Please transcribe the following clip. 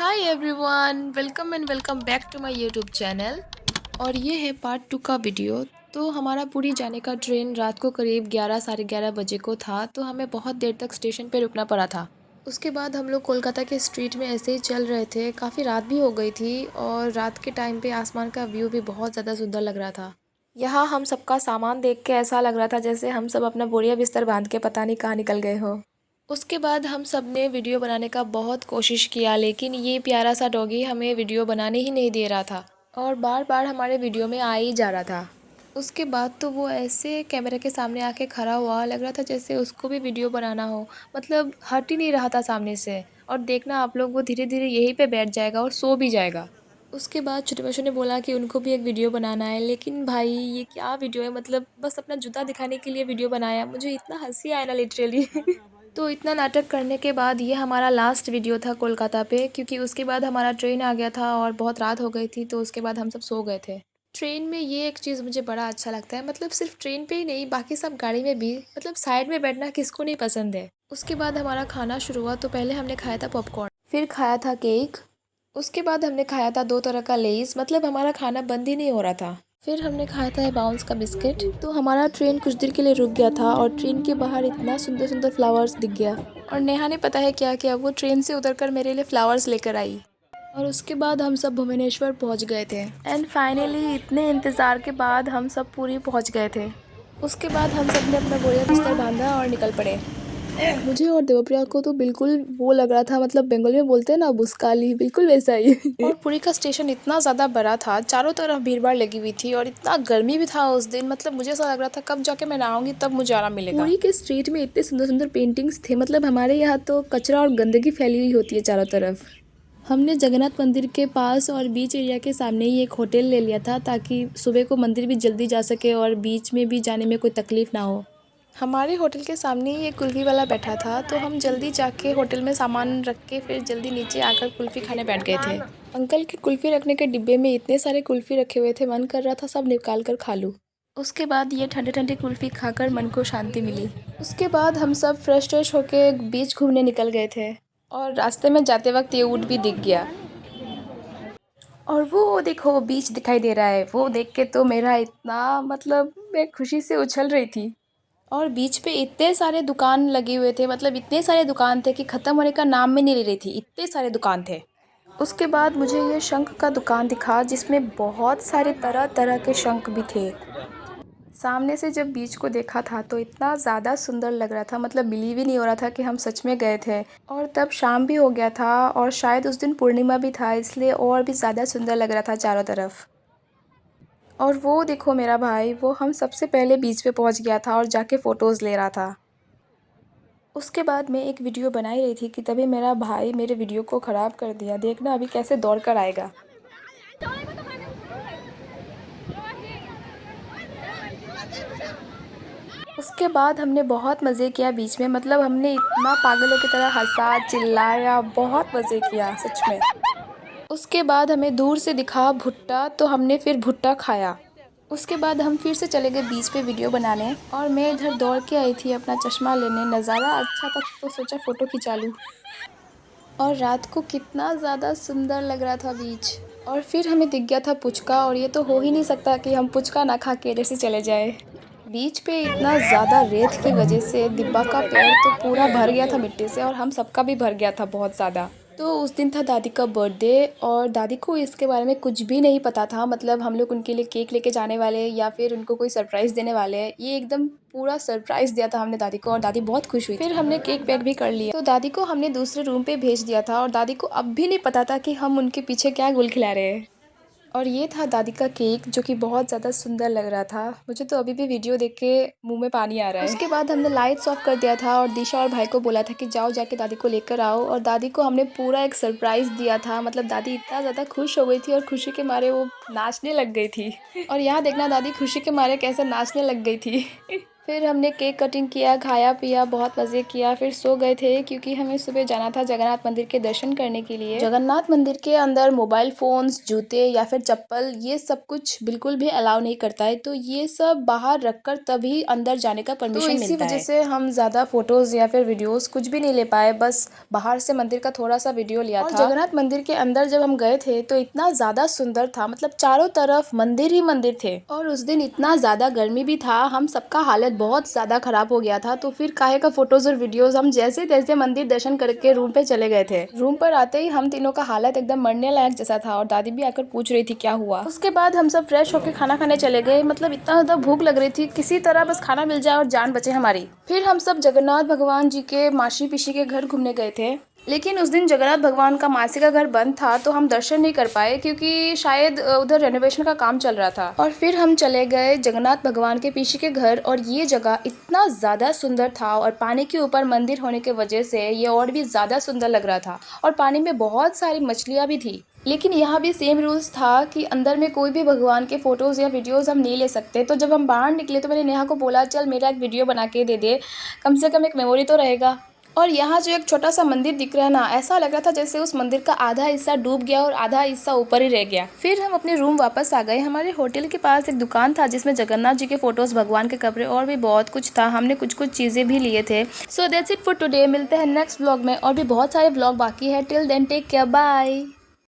Hi everyone, welcome and welcome back to my YouTube channel. और ये है part 2 का वीडियो। तो हमारा पुरी जाने का ट्रेन रात को करीब 11 साढ़े 11 बजे को था, तो हमें बहुत देर तक स्टेशन पे रुकना पड़ा था। उसके बाद हम लोग कोलकाता के स्ट्रीट में ऐसे ही चल रहे थे। काफ़ी रात भी हो गई थी और रात के टाइम पे आसमान का व्यू भी बहुत ज़्यादा सुंदर लग रहा था। यहाँ हम सबका सामान देख के ऐसा लग रहा था जैसे हम सब अपना बोरिया बिस्तर बांध के पता नहीं कहाँ निकल गए हो। उसके बाद हम सब ने वीडियो बनाने का बहुत कोशिश किया, लेकिन ये प्यारा सा डॉगी हमें वीडियो बनाने ही नहीं दे रहा था और बार बार हमारे वीडियो में आ ही जा रहा था। उसके बाद तो वो ऐसे कैमरे के सामने आके खड़ा हुआ, लग रहा था जैसे उसको भी वीडियो बनाना हो। मतलब हट ही नहीं रहा था सामने से। और देखना आप लोग, वो धीरे धीरे यहीं पे बैठ जाएगा और सो भी जाएगा। उसके बाद छोटे बच्चों ने बोला कि उनको भी एक वीडियो बनाना है, लेकिन भाई ये क्या वीडियो है, मतलब बस अपना जूता दिखाने के लिए वीडियो बनाया। मुझे इतना हंसी आया ना, लिटरली। तो इतना नाटक करने के बाद ये हमारा लास्ट वीडियो था कोलकाता पे, क्योंकि उसके बाद हमारा ट्रेन आ गया था और बहुत रात हो गई थी, तो उसके बाद हम सब सो गए थे। ट्रेन में ये एक चीज़ मुझे बड़ा अच्छा लगता है, मतलब सिर्फ ट्रेन पे ही नहीं, बाकी सब गाड़ी में भी, मतलब साइड में बैठना किसको नहीं पसंद है। उसके बाद हमारा खाना शुरू हुआ। तो पहले हमने खाया था पॉपकॉर्न, फिर खाया था केक। उसके बाद हमने खाया था 2 तरह का लेज़, मतलब हमारा खाना बंद ही नहीं हो रहा था। फिर हमने खाया था बाउंस का बिस्किट। तो हमारा ट्रेन कुछ देर के लिए रुक गया था और ट्रेन के बाहर इतना सुंदर सुंदर फ्लावर्स दिख गया। और नेहा ने पता है क्या किया, वो ट्रेन से उतरकर मेरे लिए फ्लावर्स लेकर आई। और उसके बाद हम सब भुवनेश्वर पहुंच गए थे। एंड फाइनली इतने इंतज़ार के बाद हम सब पूरी पहुंच गए थे। उसके बाद हम सब ने अपना बोरिया बिस्तर बांधा और निकल पड़े। मुझे और देवप्रिया को तो बिल्कुल वो लग रहा था, मतलब बंगाली में बोलते हैं ना, बुस्काली, बिल्कुल वैसा ही। और पुरी का स्टेशन इतना ज़्यादा बड़ा था, चारों तरफ भीड़ भाड़ लगी हुई थी और इतना गर्मी भी था उस दिन। मतलब मुझे ऐसा लग रहा था कब जाके मैं नहाऊंगी तब मुझे आराम मिलेगा। पुरी के स्ट्रीट में इतने सुंदर सुंदर पेंटिंग्स थे। मतलब हमारे यहाँ तो कचरा और गंदगी फैली हुई होती है चारों तरफ। हमने जगन्नाथ मंदिर के पास और बीच एरिया के सामने ही एक होटल ले लिया था, ताकि सुबह को मंदिर भी जल्दी जा सके और बीच में भी जाने में कोई तकलीफ़ ना हो। हमारे होटल के सामने ही एक कुल्फ़ी वाला बैठा था, तो हम जल्दी जाके होटल में सामान रख के फिर जल्दी नीचे आकर कुल्फ़ी खाने बैठ गए थे। अंकल के कुल्फ़ी रखने के डिब्बे में इतने सारे कुल्फ़ी रखे हुए थे, मन कर रहा था सब निकाल कर खा लूँ। उसके बाद ये ठंडे ठंडे कुल्फ़ी खाकर मन को शांति मिली। उसके बाद हम सब फ्रेश ट्रेश होके बीच घूमने निकल गए थे और रास्ते में जाते वक्त ये ऊँट भी दिख गया। और वो देखो बीच दिखाई दे रहा है, वो देख के तो मेरा इतना, मतलब मैं खुशी से उछल रही थी। और बीच पे इतने सारे दुकान लगे हुए थे, मतलब इतने सारे दुकान थे कि ख़त्म होने का नाम भी नहीं ले रही थी, इतने सारे दुकान थे। उसके बाद मुझे ये शंख का दुकान दिखा, जिसमें बहुत सारे तरह तरह के शंख भी थे। सामने से जब बीच को देखा था तो इतना ज़्यादा सुंदर लग रहा था, मतलब बिलीव ही नहीं हो रहा था कि हम सच में गए थे। और तब शाम भी हो गया था और शायद उस दिन पूर्णिमा भी था, इसलिए और भी ज़्यादा सुंदर लग रहा था चारों तरफ। और वो देखो मेरा भाई, वो हम सबसे पहले बीच पे पहुंच गया था और जाके फ़ोटोज़ ले रहा था। उसके बाद मैं एक वीडियो बना ही रही थी कि तभी मेरा भाई मेरे वीडियो को ख़राब कर दिया। देखना अभी कैसे दौड़ कर आएगा। उसके बाद हमने बहुत मज़े किया बीच में, मतलब हमने इतना पागलों की तरह हंसा, चिल्लाया, बहुत मज़े किया सच में। उसके बाद हमें दूर से दिखा भुट्टा, तो हमने फिर भुट्टा खाया। उसके बाद हम फिर से चले गए बीच पे वीडियो बनाने और मैं इधर दौड़ के आई थी अपना चश्मा लेने। नज़ारा अच्छा था तो सोचा फ़ोटो खिंचा लूँ। और रात को कितना ज़्यादा सुंदर लग रहा था बीच। और फिर हमें दिख गया था पुचका, और ये तो हो ही नहीं सकता कि हम पुचका ना खा के इधर से चले जाए। बीच पे इतना ज़्यादा रेत की वजह से दिब्बा का पैर तो पूरा भर गया था मिट्टी से, और हम सबका भी भर गया था बहुत ज़्यादा। तो उस दिन था दादी का बर्थडे और दादी को इसके बारे में कुछ भी नहीं पता था। मतलब हम लोग उनके लिए केक लेके जाने वाले या फिर उनको कोई सरप्राइज़ देने वाले हैं, ये एकदम पूरा सरप्राइज़ दिया था हमने दादी को, और दादी बहुत खुश हुई। फिर हमने केक पैक भी कर लिया, तो दादी को हमने दूसरे रूम पे भेज दिया था और दादी को अब भी नहीं पता था कि हम उनके पीछे क्या गुल खिला रहे हैं। और ये था दादी का केक, जो कि बहुत ज़्यादा सुंदर लग रहा था। मुझे तो अभी भी वीडियो देख के मुंह में पानी आ रहा है। उसके बाद हमने लाइट्स ऑफ कर दिया था और दिशा और भाई को बोला था कि जाओ जाके दादी को लेकर आओ, और दादी को हमने पूरा एक सरप्राइज़ दिया था। मतलब दादी इतना ज़्यादा खुश हो गई थी और खुशी के मारे वो नाचने लग गई थी। और यहाँ देखना दादी खुशी के मारे कैसे नाचने लग गई थी। फिर हमने केक कटिंग किया, खाया पिया, बहुत मज़े किया, फिर सो गए थे क्योंकि हमें सुबह जाना था जगन्नाथ मंदिर के दर्शन करने के लिए। जगन्नाथ मंदिर के अंदर मोबाइल फ़ोन्स, जूते या फिर चप्पल ये सब कुछ बिल्कुल भी अलाउ नहीं करता है, तो ये सब बाहर रखकर तभी अंदर जाने का परमिशन मिलता है। तो इसी वजह से हम ज़्यादा फ़ोटोज़ या फिर वीडियोज़ कुछ भी नहीं ले पाए, बस बाहर से मंदिर का थोड़ा सा वीडियो लिया था। और जगन्नाथ मंदिर के अंदर जब हम गए थे तो इतना ज़्यादा सुंदर था, मतलब चारों तरफ मंदिर ही मंदिर थे और उस दिन इतना ज़्यादा गर्मी भी था, हम सबका हालत बहुत ज़्यादा ख़राब हो गया था। तो फिर काहे का फ़ोटोज़ और वीडियोज़ हम जैसे तैसे मंदिर दर्शन करके रूम पे चले गए थे। रूम पर आते ही हम तीनों का हालत एकदम मरने लायक जैसा था और दादी भी आकर पूछ रही थी क्या हुआ। उसके बाद हम सब फ्रेश होकर खाना खाने चले गए, मतलब इतना ज़्यादा भूख लग रही थी, किसी तरह बस खाना मिल जाए और जान बचे हमारी। फिर हम सब जगन्नाथ भगवान जी के मासी पीसी के घर घूमने गए थे, लेकिन उस दिन जगन्नाथ भगवान का मासी का घर बंद था तो हम दर्शन नहीं कर पाए क्योंकि शायद उधर रेनोवेशन का काम चल रहा था। और फिर हम चले गए जगन्नाथ भगवान के पीछे के घर और ये जगह इतना ज़्यादा सुंदर था और पानी के ऊपर मंदिर होने की वजह से ये और भी ज़्यादा सुंदर लग रहा था और पानी में बहुत सारी मछलियाँ भी थी। लेकिन यहाँ भी सेम रूल्स था कि अंदर में कोई भी भगवान के फोटोज़ या वीडियोज़ हम नहीं ले सकते। तो जब हम बाहर निकले तो मैंने नेहा को बोला चल मेरा एक वीडियो बना के दे दे, कम से कम एक मेमोरी तो रहेगा। और यहाँ जो एक छोटा सा मंदिर दिख रहा है ना, ऐसा लग रहा था जैसे उस मंदिर का आधा हिस्सा डूब गया और आधा हिस्सा ऊपर ही रह गया। फिर हम अपने रूम वापस आ गए। हमारे होटल के पास एक दुकान था जिसमें जगन्नाथ जी के फोटोज़, भगवान के कपड़े और भी बहुत कुछ था। हमने कुछ कुछ चीज़ें भी लिए थे। So that's it for today. मिलते हैं नेक्स्ट व्लॉग में और भी बहुत सारे व्लॉग बाकी है। Till then take care, bye.